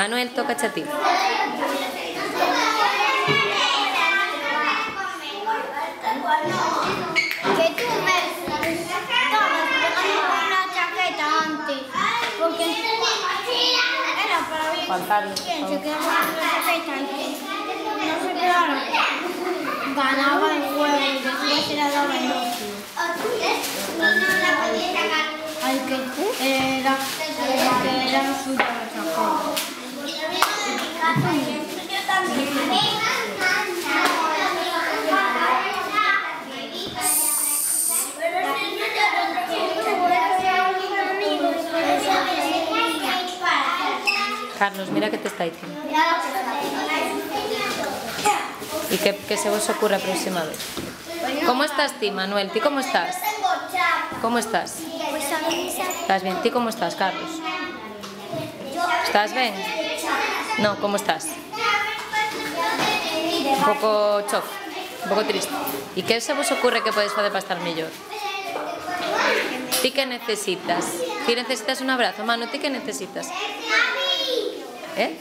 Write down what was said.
Manuel, tócache a ti. Que tú me estabas pegando una chaqueta antes, porque era para ver quién se quedaba con la chaqueta y que no se quedara, ganaba el juego y después se la daba el otro. Al que era suyo la chaqueta. Carlos, mira qué te está diciendo. ¿Y qué se os ocurre la próxima vez? ¿Cómo estás, ti, Manuel? ¿Ti cómo estás? ¿Cómo estás? ¿Estás bien? ¿Ti cómo estás, Carlos? ¿Estás bien? No, ¿cómo estás? Un poco chof, un poco triste. ¿Y qué se vos ocurre que podéis hacer para estar mellor? ¿Ti que necesitas? ¿Ti necesitas un abrazo? Manu, ¿ti que necesitas? ¿Eh?